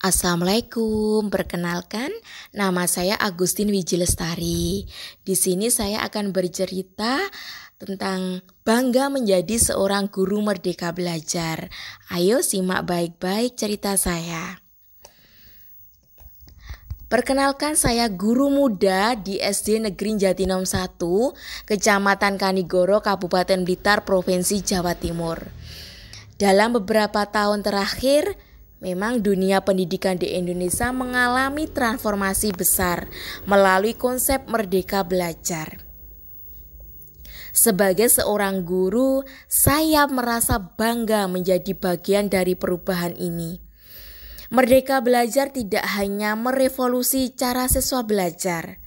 Assalamualaikum, perkenalkan nama saya Agustin Wijilestari. Di sini saya akan bercerita tentang bangga menjadi seorang guru merdeka belajar. Ayo simak baik-baik cerita saya. Perkenalkan saya guru muda di SD Negeri Jatinom 1, Kecamatan Kanigoro, Kabupaten Blitar, Provinsi Jawa Timur. Dalam beberapa tahun terakhir, memang dunia pendidikan di Indonesia mengalami transformasi besar melalui konsep merdeka belajar. Sebagai seorang guru, saya merasa bangga menjadi bagian dari perubahan ini. Merdeka belajar tidak hanya merevolusi cara siswa belajar,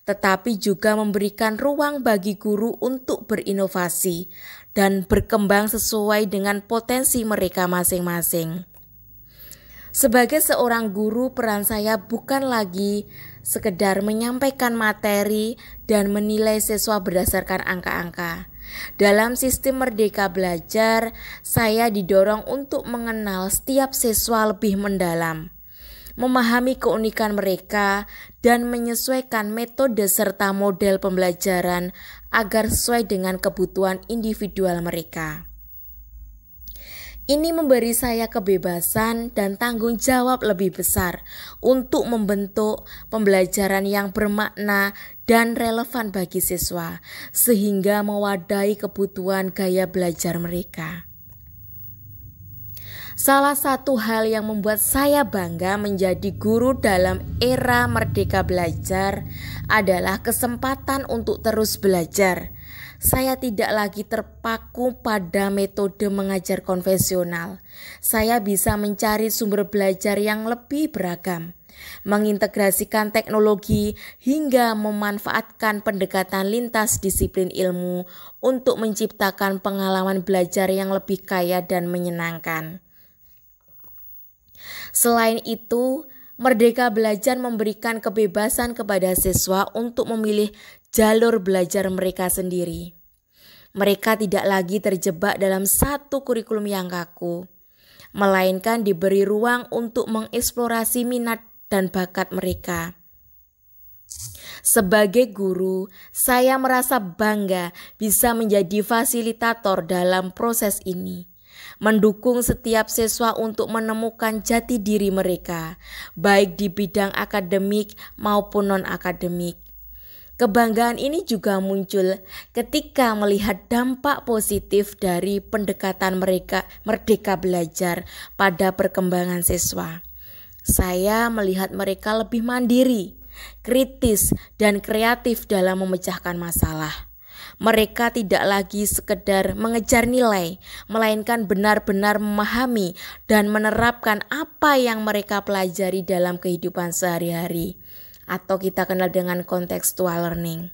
tetapi juga memberikan ruang bagi guru untuk berinovasi dan berkembang sesuai dengan potensi mereka masing-masing. Sebagai seorang guru, peran saya bukan lagi sekedar menyampaikan materi dan menilai siswa berdasarkan angka-angka. Dalam sistem merdeka belajar, saya didorong untuk mengenal setiap siswa lebih mendalam, memahami keunikan mereka, dan menyesuaikan metode serta model pembelajaran agar sesuai dengan kebutuhan individual mereka. Ini memberi saya kebebasan dan tanggung jawab lebih besar untuk membentuk pembelajaran yang bermakna dan relevan bagi siswa, sehingga mewadahi kebutuhan gaya belajar mereka. Salah satu hal yang membuat saya bangga menjadi guru dalam era merdeka belajar adalah kesempatan untuk terus belajar. Saya tidak lagi terpaku pada metode mengajar konvensional. Saya bisa mencari sumber belajar yang lebih beragam, mengintegrasikan teknologi hingga memanfaatkan pendekatan lintas disiplin ilmu untuk menciptakan pengalaman belajar yang lebih kaya dan menyenangkan. Selain itu, merdeka belajar memberikan kebebasan kepada siswa untuk memilih jalur belajar mereka sendiri. Mereka tidak lagi terjebak dalam satu kurikulum yang kaku, melainkan diberi ruang untuk mengeksplorasi minat dan bakat mereka. Sebagai guru, saya merasa bangga bisa menjadi fasilitator dalam proses ini, mendukung setiap siswa untuk menemukan jati diri mereka, baik di bidang akademik maupun non-akademik. Kebanggaan ini juga muncul ketika melihat dampak positif dari pendekatan mereka merdeka belajar pada perkembangan siswa. Saya melihat mereka lebih mandiri, kritis, dan kreatif dalam memecahkan masalah. Mereka tidak lagi sekedar mengejar nilai, melainkan benar-benar memahami dan menerapkan apa yang mereka pelajari dalam kehidupan sehari-hari, atau kita kenal dengan contextual learning.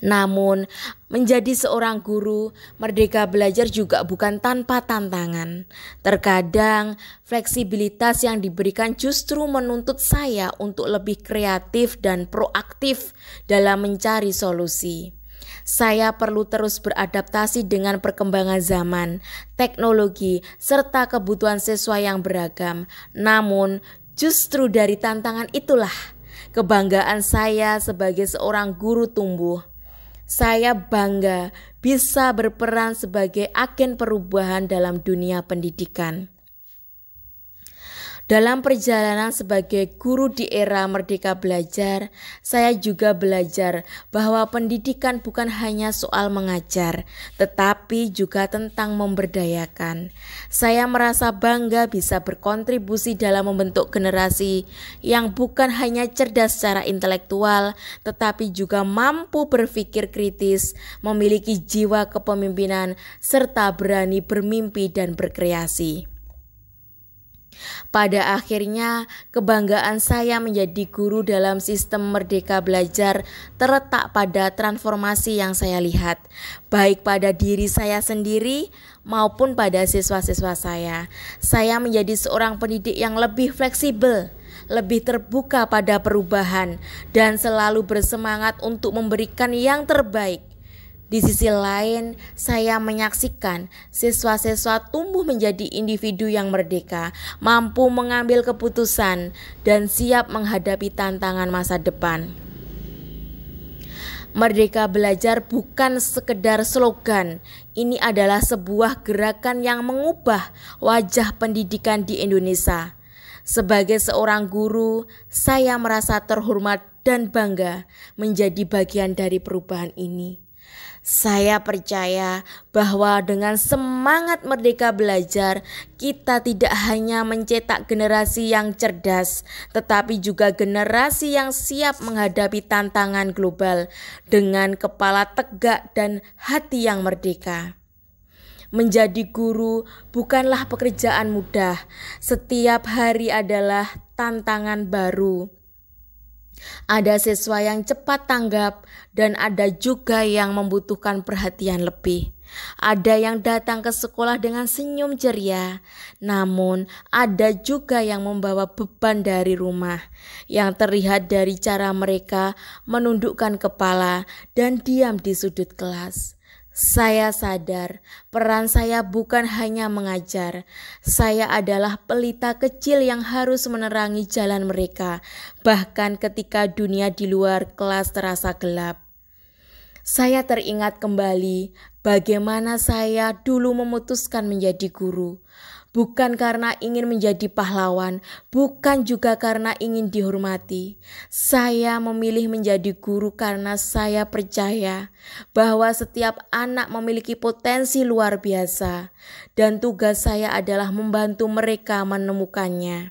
Namun, menjadi seorang guru, merdeka belajar juga bukan tanpa tantangan. Terkadang, fleksibilitas yang diberikan justru menuntut saya untuk lebih kreatif dan proaktif dalam mencari solusi. Saya perlu terus beradaptasi dengan perkembangan zaman, teknologi, serta kebutuhan siswa yang beragam. Namun, justru dari tantangan itulah kebanggaan saya sebagai seorang guru tumbuh. Saya bangga bisa berperan sebagai agen perubahan dalam dunia pendidikan. Dalam perjalanan sebagai guru di era merdeka belajar, saya juga belajar bahwa pendidikan bukan hanya soal mengajar, tetapi juga tentang memberdayakan. Saya merasa bangga bisa berkontribusi dalam membentuk generasi yang bukan hanya cerdas secara intelektual, tetapi juga mampu berpikir kritis, memiliki jiwa kepemimpinan, serta berani bermimpi dan berkreasi. Pada akhirnya, kebanggaan saya menjadi guru dalam sistem merdeka belajar terletak pada transformasi yang saya lihat, baik pada diri saya sendiri maupun pada siswa-siswa saya. Saya menjadi seorang pendidik yang lebih fleksibel, lebih terbuka pada perubahan, dan selalu bersemangat untuk memberikan yang terbaik Di sisi lain, saya menyaksikan siswa-siswa tumbuh menjadi individu yang merdeka, mampu mengambil keputusan, dan siap menghadapi tantangan masa depan. Merdeka belajar bukan sekedar slogan, ini adalah sebuah gerakan yang mengubah wajah pendidikan di Indonesia. Sebagai seorang guru, saya merasa terhormat dan bangga menjadi bagian dari perubahan ini. Saya percaya bahwa dengan semangat merdeka belajar, kita tidak hanya mencetak generasi yang cerdas, tetapi juga generasi yang siap menghadapi tantangan global dengan kepala tegak dan hati yang merdeka. Menjadi guru bukanlah pekerjaan mudah. Setiap hari adalah tantangan baru. Ada siswa yang cepat tanggap dan ada juga yang membutuhkan perhatian lebih. Ada yang datang ke sekolah dengan senyum ceria, namun ada juga yang membawa beban dari rumah yang terlihat dari cara mereka menundukkan kepala dan diam di sudut kelas. Saya sadar peran saya bukan hanya mengajar, saya adalah pelita kecil yang harus menerangi jalan mereka, bahkan ketika dunia di luar kelas terasa gelap. Saya teringat kembali bagaimana saya dulu memutuskan menjadi guru. Bukan karena ingin menjadi pahlawan, bukan juga karena ingin dihormati. Saya memilih menjadi guru karena saya percaya bahwa setiap anak memiliki potensi luar biasa, dan tugas saya adalah membantu mereka menemukannya.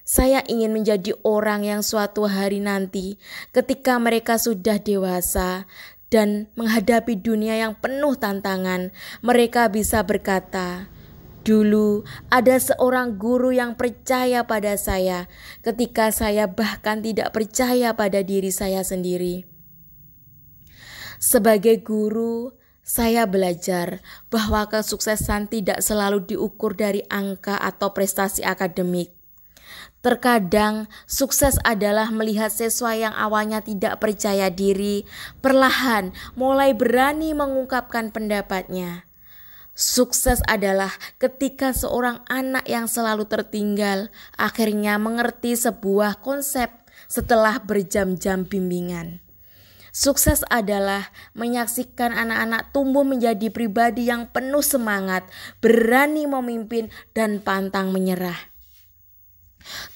Saya ingin menjadi orang yang suatu hari nanti, ketika mereka sudah dewasa dan menghadapi dunia yang penuh tantangan, mereka bisa berkata, "Dulu ada seorang guru yang percaya pada saya ketika saya bahkan tidak percaya pada diri saya sendiri." Sebagai guru, saya belajar bahwa kesuksesan tidak selalu diukur dari angka atau prestasi akademik. Terkadang sukses adalah melihat siswa yang awalnya tidak percaya diri perlahan mulai berani mengungkapkan pendapatnya. Sukses adalah ketika seorang anak yang selalu tertinggal akhirnya mengerti sebuah konsep setelah berjam-jam bimbingan. Sukses adalah menyaksikan anak-anak tumbuh menjadi pribadi yang penuh semangat, berani memimpin, dan pantang menyerah.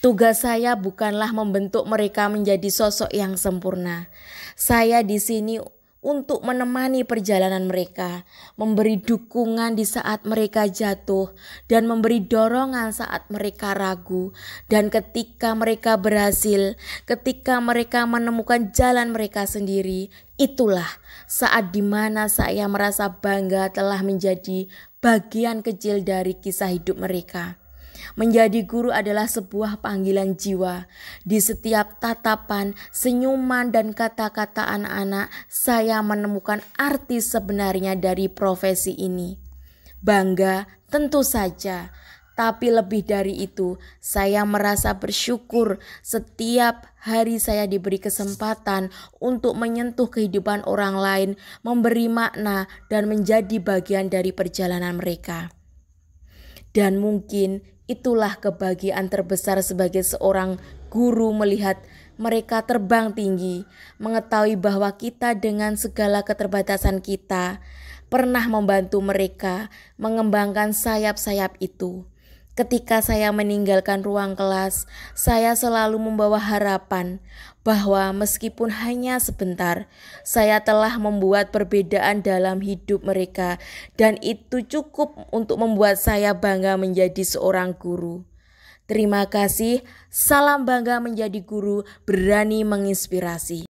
Tugas saya bukanlah membentuk mereka menjadi sosok yang sempurna. Saya di sini untuk menemani perjalanan mereka, memberi dukungan di saat mereka jatuh, dan memberi dorongan saat mereka ragu. Dan ketika mereka berhasil, ketika mereka menemukan jalan mereka sendiri, itulah saat dimana saya merasa bangga telah menjadi bagian kecil dari kisah hidup mereka. Menjadi guru adalah sebuah panggilan jiwa. Di setiap tatapan, senyuman, dan kata-kata anak-anak, saya menemukan arti sebenarnya dari profesi ini. Bangga tentu saja, tapi lebih dari itu, saya merasa bersyukur setiap hari saya diberi kesempatan untuk menyentuh kehidupan orang lain, memberi makna, dan menjadi bagian dari perjalanan mereka. Dan mungkin itulah kebahagiaan terbesar sebagai seorang guru, melihat mereka terbang tinggi, mengetahui bahwa kita dengan segala keterbatasan kita pernah membantu mereka mengembangkan sayap-sayap itu. Ketika saya meninggalkan ruang kelas, saya selalu membawa harapan bahwa meskipun hanya sebentar, saya telah membuat perbedaan dalam hidup mereka, dan itu cukup untuk membuat saya bangga menjadi seorang guru. Terima kasih, salam bangga menjadi guru, berani menginspirasi.